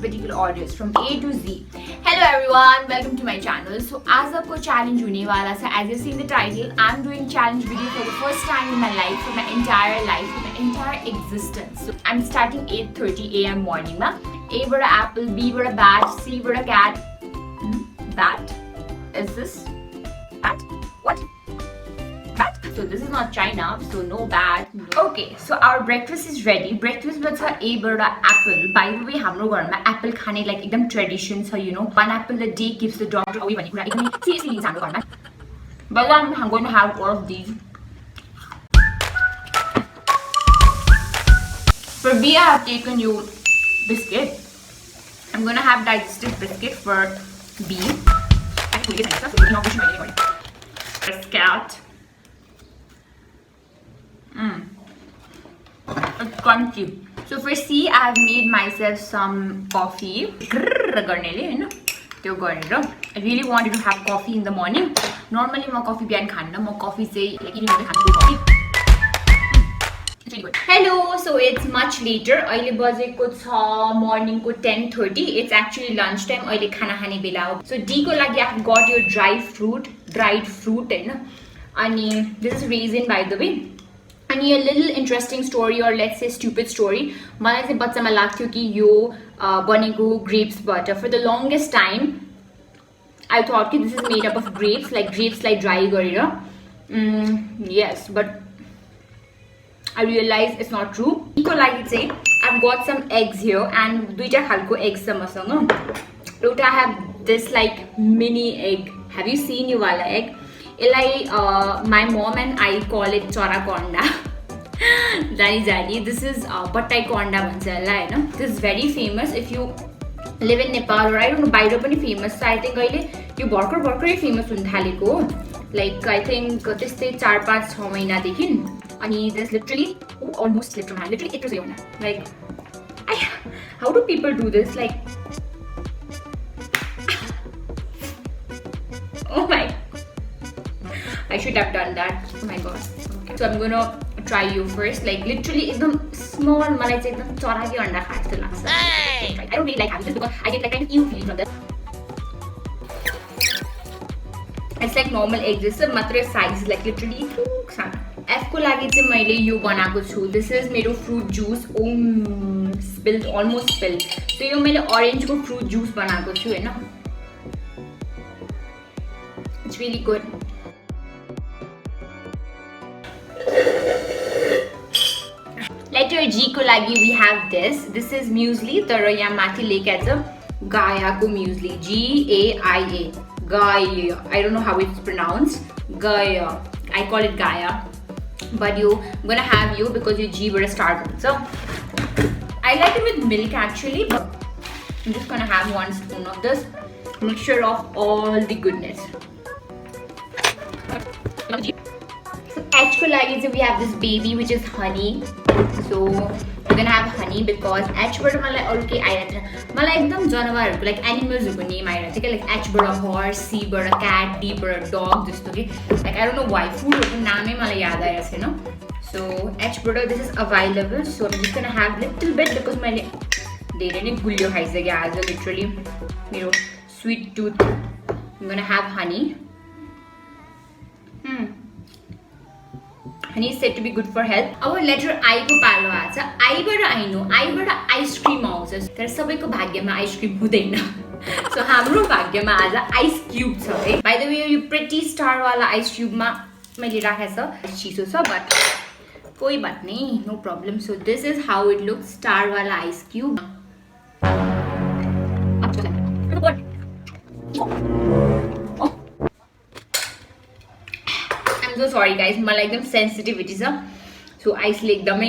alphabetical orders from A to Z. Hello everyone, welcome to my channel. So as a challenge hune wala cha, as you see in the title, I'm doing challenge video for the first time in my life, for my entire existence. So I'm starting 8:30 AM morning ma. A for apple, B for bat, C for cat. Bat? Is this bat? What? Bat? So this is not China, so no bat. No. Okay, so our breakfast is ready. Breakfast was A for apple. By the way, hamro garma apple khane like ekdam tradition cha, you know. One apple a day keeps the doctor away bhane kura ekdamai seriously liन्छ हाम्रो घरमा. But I'm going to have all of these. For B, I have taken you biscuit. I'm going to have digestive biscuit for B. Cat. It's crunchy. So for C, I have made myself some coffee. I really wanted to have coffee in the morning. Normally, I coffee bihan khanda. I coffee say like eating coffee. It's really good. Hello, so it's much later. अहिले बजेको छ morning को 10:30. It's actually lunchtime. अहिले खाना खाने बेला हो. So D को लागि I have got your dried fruit हैन. अनि this is raisin by the way. अनि a little interesting story or let's say stupid story. मलाई चाहिँ बच्चामा लाग्थ्यो कि यो बनेको grapes बाट. For the longest time I thought कि this is made up of grapes, like grapes like dry गरेर. Yes, but I realized it's not true. Iko लागि चाहिँ I've got some eggs here and दुईटा खालको eggs छ मसँग. एउटा I have this like mini egg. Have you seen यो वाला egg? My mom and I call it chora konda. Jani. This is pattai konda bhन्छ यसलाई हैन. This is very famous if you live in Nepal or I don't know बाहिर पनि famous. So I think अहिले यो भर्खरै famous हुन थालेको. Like I think त्यस्तै 4-5-6 महिना देखि. अनि there's literally almost literally it was like how do people do this like oh my, I should have done that. Oh my god. Okay. So I'm gonna try you first. Like literally एकदम small मलाई चाहिँ एकदम चराकै अंडा खाए जस्तो लाग्छ. I don't really like having this because I get like kind of ill feeling from this. It's like normal eggs. This is मात्र size is like literally सानो. F को लागि चाहिँ मैले यो बनाएको छु. This is मेरो fruit juice. Spilled, almost spilled. So यो मैले orange को fruit juice बनाएको छु हैन. It's really good. Letter G को लागि we have this. This is muesli. तर यहाँ माथि लेखेको छ Gaia को muesli. Gaia. Gaia. I don't know how it's pronounced. Gaia. I call it Gaia. But I'm gonna have you because your G बाट start. So I like it with milk actually, but I'm just gonna have 1 spoon of this mixture of all the goodness. So H को लागि चाहिँ we have this baby which is honey. So we're gonna have honey because H बाट मलाई अरु के आइराछ. मलाई एकदम जनावरहरुको like animals को name आइराछ के like H बाट horse, C बाट cat, D बाट dog जस्तो के like I don't know why food को नामै मलाई याद आइराछ हैन. So H बाट this is available. So I'm just gonna have little bit because मैले धेरै नै गुलियो खाइसके आज literally मेरो sweet tooth. I'm gonna have honey. Honey is said to be good for health. Our letter I को पालो आछ. I बाट I know. I बाट ice cream आउँछ. तर सबैको भाग्यमा ice cream हुँदैन. So हाम्रो भाग्यमा आज ice cube छ है. By the way, yo pretty star वाला ice cube मा मैले राखेको छ. चिसो छ but कोही बात नहीं, no problem. So this is how it looks. Star वाला ice cube. So sorry guys, मलाई एकदम sensitivity छ. So ice ले एकदमै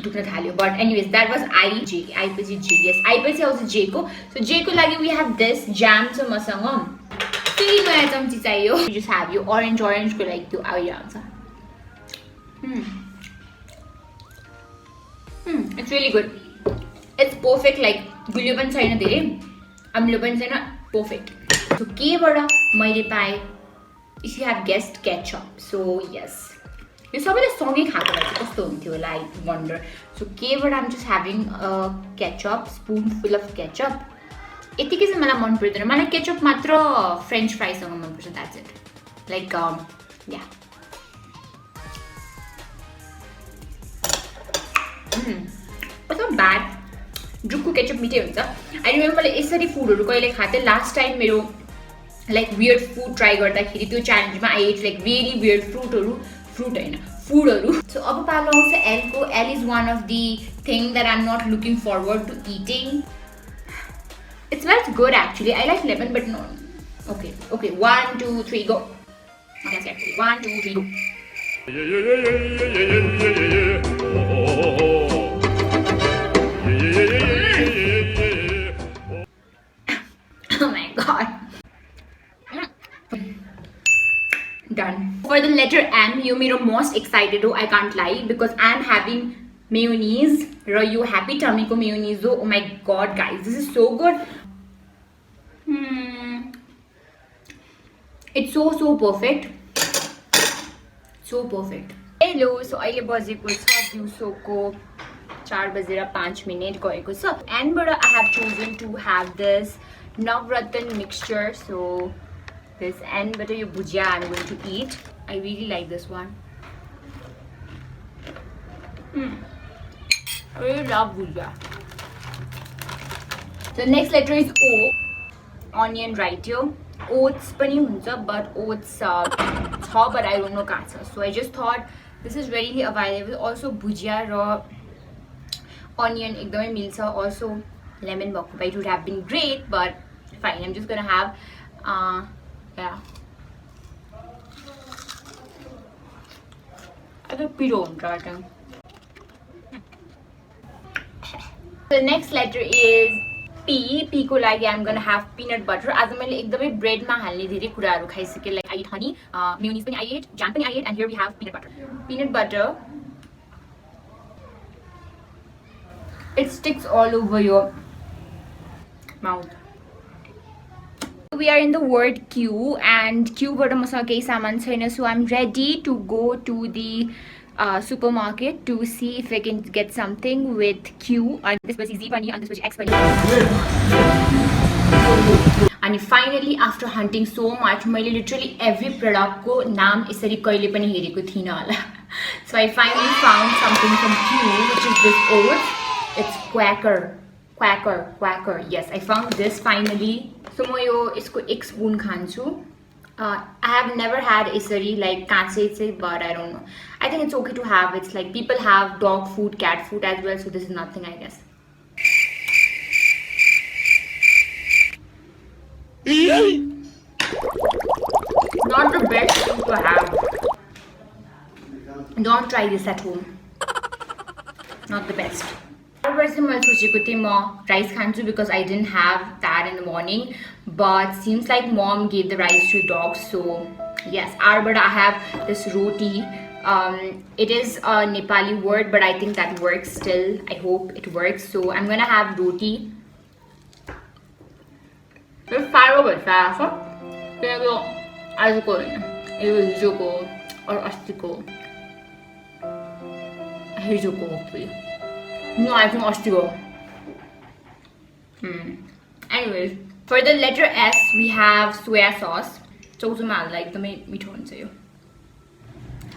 दुख्न थाल्यो. But anyways, that was I पछि J. Yes, I पछि आउँछ J को. So J को लागि we have this jam छ मसँग. फेरि नयाँ चम्ची चाहियो. You just have your orange को लागि त्यो आइरान्छ. It's really good. It's perfect like गुलियो पनि छैन धेरै, अम्लो पनि छैन, perfect. So K बाट मैले पाए, if you have guessed, ketchup. So yes, यो सबैले सँगै खाएको भए चाहिँ कस्तो हुन्थ्यो होला आई वन्डर. सो केबाट I'm just having a ketchup, spoonful of ketchup. यतिकै चाहिँ मलाई मन पर्दैन. मलाई केचअप मात्र फ्रेन्च फ्राइसँग मनपर्छ. That's it. लाइक या इट्स नट ब्याड. ड्रुकको केचअप मिठै हुन्छ. आई रिमेम्बर मैले यसरी फुडहरू कहिले खाएको थिएँ. लास्ट टाइम मेरो लाइक वियर्ड फुड ट्राई गर्दाखेरि त्यो च्यालेन्जमा I ate like very weird fruit होइन फुडहरू. सो अब पालो आउँछ एलको. Eel is one of the thing that I am not looking forward to eating. It smells good actually. I like lemon but no. Okay. 1, 2, 3, go. Okay, let's get 1, 2, 3, go. Oh my god. Done. For the letter M, you made most excited. I can't lie because I'm having mayonnaise. You happy tummy ko mayonnaise. Oh my god, guys, this is so good. It's so perfect. So perfect. Hello, so अहिले बजेको छ दिउँसोको 4:05 गएको छ. And but I have chosen to have this Navratan mixture. So this and but your bhujia I'm going to eat. I really like this one. I really love bhujia. The next letter is O. Onion right here. Oats pani huncha, but oats cha, but I don't know kaha cha. So I just thought this is readily available. Also bhujia raw onion ekdamai milcha. Also lemon bhako bite would have been great, but fine. I'm just gonna have yeah. I got piro huncha. The next letter is P. P को लागि I'm gonna have peanut butter. आज मैले एकदमै ब्रेडमा हाल्ने धेरै कुराहरू खाइसके. Like I ate honey, mayonnaise पनि I ate, jam पनि I ate, and here we have peanut butter. Peanut butter. It sticks all over your mouth. We are in the word Q and Q बाट मसँग केही सामान छैन. So I'm ready to go to the supermarket to see if I can get something with Q. And this was Z pani, and this was X pani. And finally, after hunting so much, मैले literally every product को नाम यसरी कहिले पनि हेरेको थिइनँ होला. So I finally found something from Q, which is this oats. It's Quaker. Yes, I found this finally. So म यो यसको 1 spoon खान्छु. I have never had isari like kache, but I don't know. I think it's okay to have. It's like people have dog food, cat food as well, so this is nothing, I guess. Not the best thing to have. Don't try this at home. Not the best. मैले सोचेको थिएँ म rice खान्छु because I didn't have that in the morning, but seems like mom gave the rice to dogs. So yes, but I have this roti. It is a Nepali word, but I think that works still. I hope it works. So I'm gonna have roti. It's far over fast. Pero azuko, hijuko or astiko. Hijuko hopefully. No, I think Ostigo. Anyways, for the letter S, we have soya sauce. So like the meat one say.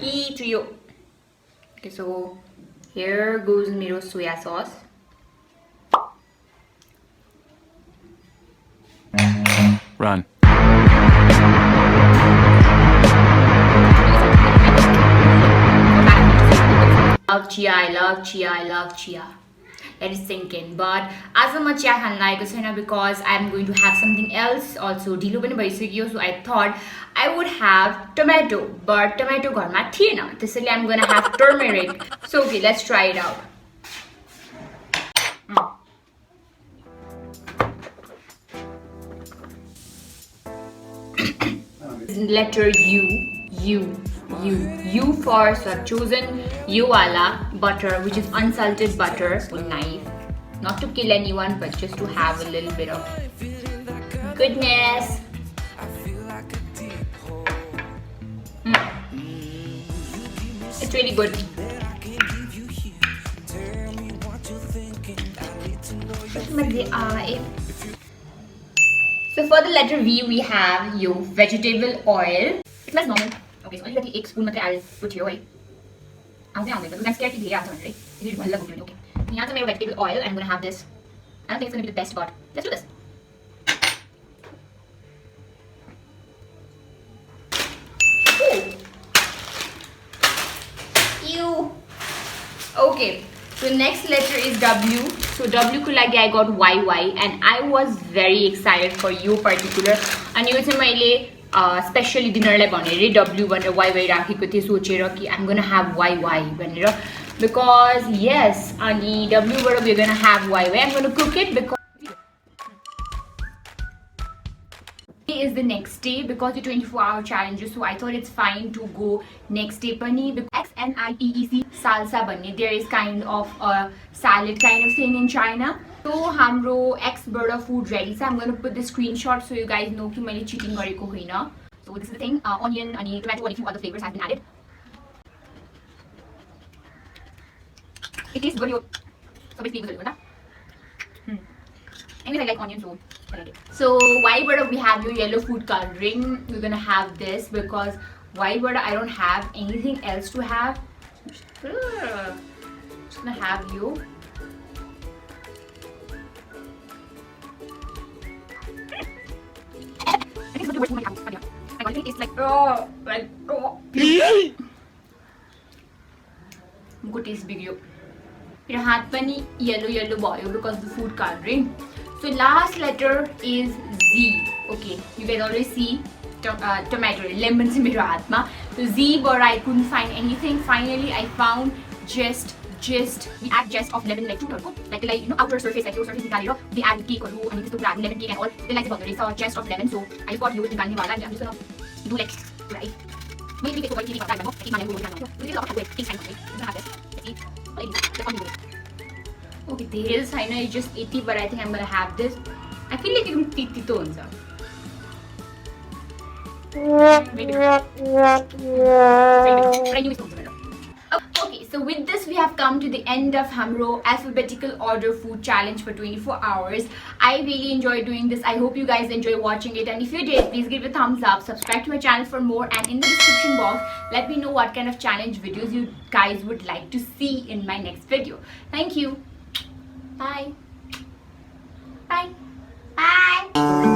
E to you. Okay, so here goes Miro soya sauce. Run. I love chia. Let it sink in. But as much chia khan lageko chaina because I'm going to have something else also. Dhilo pani bhaisakyo, so I thought I would have tomato, but tomato gharma thiena. त्यसैले I'm going to have turmeric. So okay, let's try it out. Letter U for, so I've chosen U wala butter, which is unsalted butter with knife. Not to kill anyone, but just to have a little bit of goodness. It's It's really good. So for the letter V, we have your vegetable oil. It smells normal. Okay, so only like एक spoon I'll put here. I'm scared to get right? It is okay. Here is my vegetable oil. I'm gonna have this. I don't think it's gonna be the best, but let's do this. Ew. Okay. So next letter is W. So W ko lagi I got YY, and I was very excited for you particular. And you say मैले specially dinner lai bhanere W भनेर YY राखेको थिए सोचेर कि I'm gonna have YY भनेर, because yes, अनि W बाट we're gonna have YY. I'm gonna cook it because is the next day because the 24-hour challenge, so I thought it's fine to go next day pani. XNIEEC salsa bhanne, there is kind of a salad kind of thing in China. So hamro X bird food ready. So I'm going to put the screenshot so you guys know ki maile cheating gareko hoina. So this is the thing, onion and tomato and a few other flavors have been added. It is good. So basically good. Anyways, I like onion, so I like it. So white butter, we have your yellow food coloring. We're gonna have this because white butter I don't have anything else to have. Just gonna have you. I think it's the worst thing I have. I think it's like good taste big yo. Your hat pani yellow boy because the food coloring. So last letter is Z. Okay, you guys already see tomato, lemon se mero hatma. So Z, but I couldn't find anything. Finally, I found just we add just of lemon like you know outer surface like your surface nikalera we add cake or and this lemon cake and all. They like the just of lemon. So I got you nikalne wala. I'm just gonna do like right. Maybe we can go okay, there is I know it's just 80, but I think I'm gonna have this. I feel like it's tito unsa. Okay, so with this we have come to the end of Hamro alphabetical order food challenge for 24 hours. I really enjoyed doing this. I hope you guys enjoy watching it, and if you did, please give it a thumbs up, subscribe to my channel for more, and in the description box let me know what kind of challenge videos you guys would like to see in my next video. Thank you. Bye. Bye. Bye.